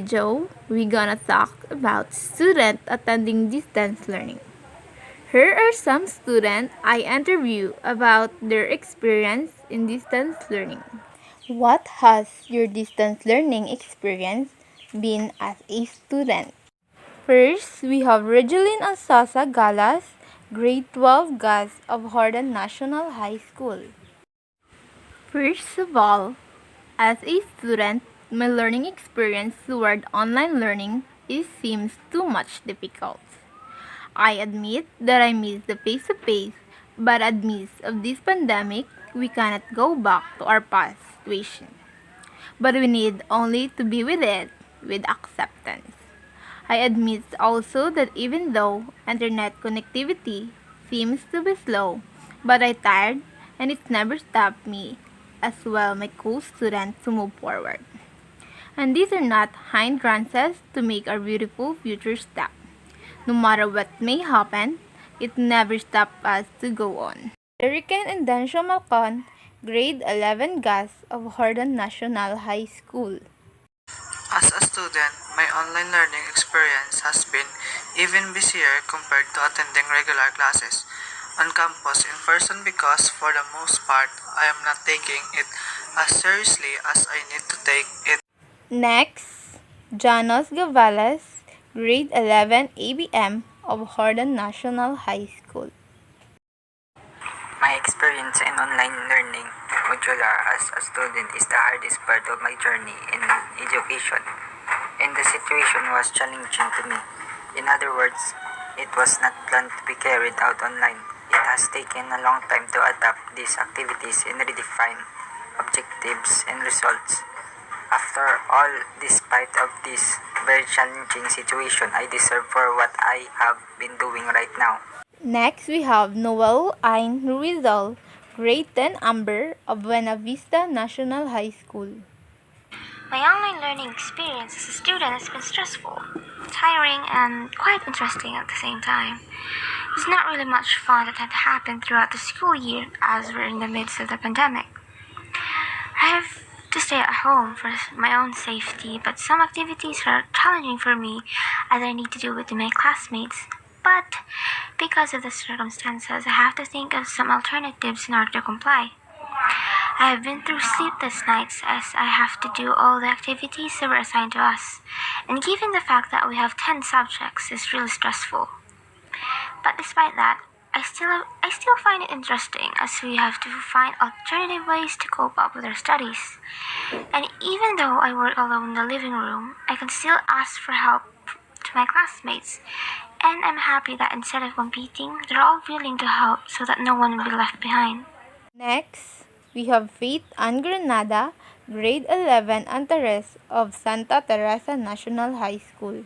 video, we're gonna talk about students attending distance learning. Here are some students I interviewed about their experience in distance learning. What has your distance learning experience been as a student? First, we have Regeline Alsasa Galas, grade 12 GAS of Hordan National High School. First of all, as a student, my learning experience toward online learning seems too much difficult. I admit that I miss the face-to-face, but amidst of this pandemic, we cannot go back to our past situation. But we need only to be with it with acceptance. I admit also that even though internet connectivity seems to be slow, but I tired and it's never stopped me as well my co-students to move forward. And these are not hindrances to make our beautiful future stop. No matter what may happen, it never stops us to go on. Hurricane and Dancio Malcon, grade 11 GAS of Hordan National High School. As a student, my online learning experience has been even busier compared to attending regular classes on campus in person because for the most part, I am not taking it as seriously as I need to take it. Next, Janos Gavales, grade 11 ABM of Hordan National High School. My experience in online learning modular as a student is the hardest part of my journey in education, and the situation was challenging to me. In other words, it was not planned to be carried out online. It has taken a long time to adapt these activities and redefine objectives and results. After all, despite of this very challenging situation, I deserve for what I have been doing right now. Next, we have Noel Ain Ruizal, grade 10 Amber of Buena Vista National High School. My online learning experience as a student has been stressful, tiring, and quite interesting at the same time. There's not really much fun that had happened throughout the school year as we're in the midst of the pandemic. I have to stay at home for my own safety, but some activities are challenging for me as I need to do with my classmates. But because of the circumstances, I have to think of some alternatives in order to comply. I have been through sleepless nights as I have to do all the activities that were assigned to us, and given the fact that we have 10 subjects, it's really stressful. But despite that, I still find it interesting as we have to find alternative ways to cope up with our studies. And even though I work alone in the living room, I can still ask for help to my classmates. And I'm happy that instead of competing, they're all willing to help so that no one will be left behind. Next, we have Faith Ann Granada, grade 11 Antares of Santa Teresa National High School.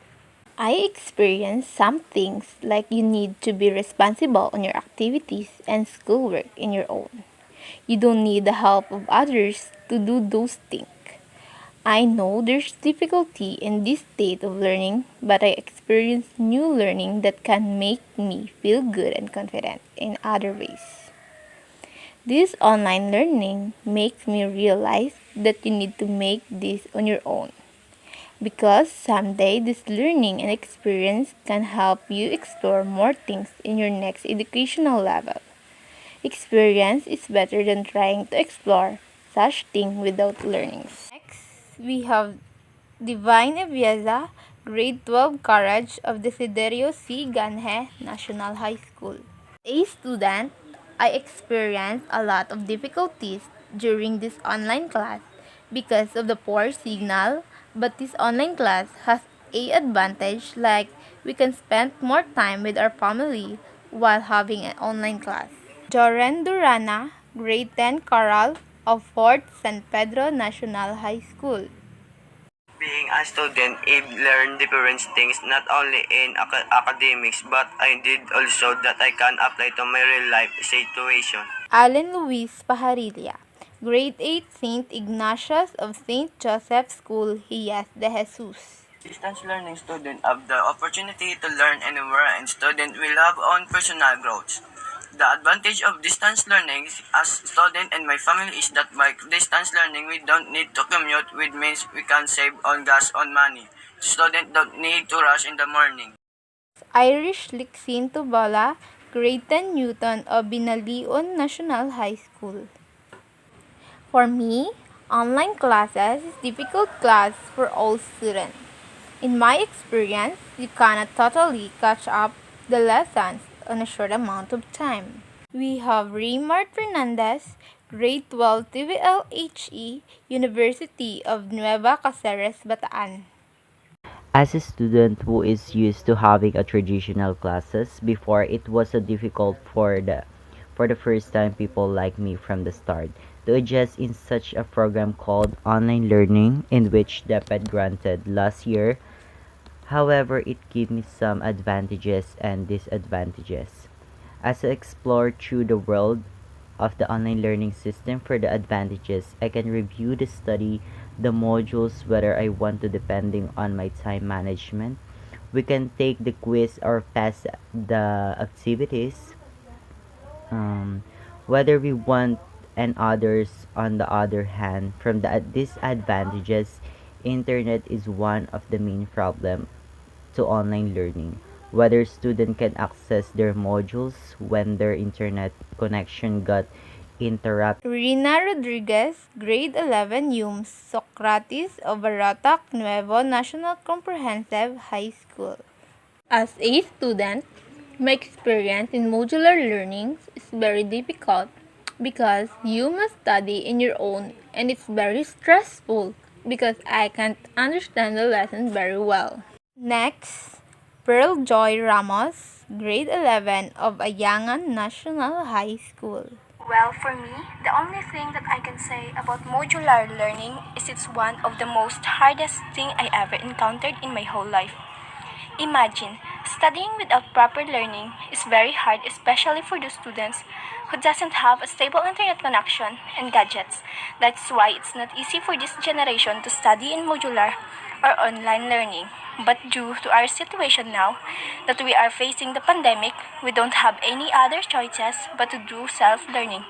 I experienced some things like you need to be responsible on your activities and schoolwork in your own. You don't need the help of others to do those things. I know there's difficulty in this state of learning, but I experienced new learning that can make me feel good and confident in other ways. This online learning makes me realize that you need to make this on your own, because someday this learning and experience can help you explore more things in your next educational level. Experience is better than trying to explore such thing without learning. Next, we have Divine Evieza, grade 12 Courage of Desiderio C. Ganhe National High School. As a student, I experienced a lot of difficulties during this online class because of the poor signal, but this online class has a advantage like we can spend more time with our family while having an online class. Joren Durana, grade 10 Coral of Fort San Pedro National High School. Being a student, I learned different things not only in academics, but I did also that I can apply to my real life situation. Allen Luis Pajarilla, grade 8 St. Ignatius of St. Joseph School, Hiyas de Jesus. Distance learning student have the opportunity to learn anywhere and student will have own personal growth. The advantage of distance learning as student and my family is that by distance learning we don't need to commute, which means we can save on gas on money. Students don't need to rush in the morning. Irish Lixin Tubala, Grade 10 Newton of Binalion National High School. For me, online classes is difficult class for all students. In my experience, you cannot totally catch up the lessons in a short amount of time. We have Raymart Fernandez, Grade 12 TVLHE, University of Nueva Cáceres, Bataan. As a student who is used to having a traditional classes before, it was so difficult for the first time people like me from the start to adjust in such a program called online learning, in which DepEd granted last year. However, it gave me some advantages and disadvantages. As I explore through the world of the online learning system, for the advantages, I can review the study, the modules, whether I want to, depending on my time management. We can take the quiz or pass the activities, um, whether we want, and others. On the other hand, from the disadvantages, internet is one of the main problem to online learning. Whether students can access their modules when their internet connection got interrupted. Rina Rodriguez, Grade 11 UMS, Socrates of Baratak Nuevo National Comprehensive High School. As a student, my experience in modular learning is very difficult because you must study in your own, and it's very stressful because I can't understand the lesson very well. Next, Pearl Joy Ramos, Grade 11 of Ayangan National High School. Well, for me, the only thing that I can say about modular learning is it's one of the most hardest thing I ever encountered in my whole life. Imagine, studying without proper learning is very hard, especially for those students who doesn't have a stable internet connection and gadgets. That's why it's not easy for this generation to study in modular or online learning. But due to our situation now, that we are facing the pandemic, we don't have any other choices but to do self-learning.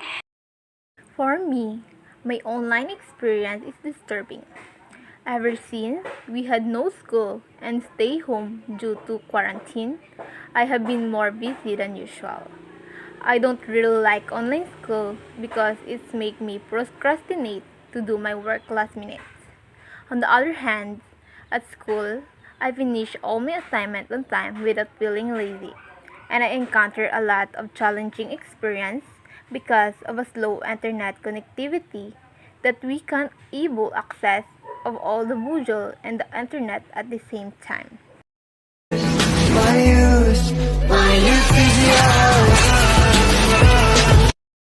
For me, my online experience is disturbing. Ever since we had no school and stay home due to quarantine, I have been more busy than usual. I don't really like online school because it's make me procrastinate to do my work last minute. On the other hand, at school, I finish all my assignments on time without feeling lazy, and I encounter a lot of challenging experience because of a slow internet connectivity that we can't able access of all the module and the internet at the same time. My youth is young.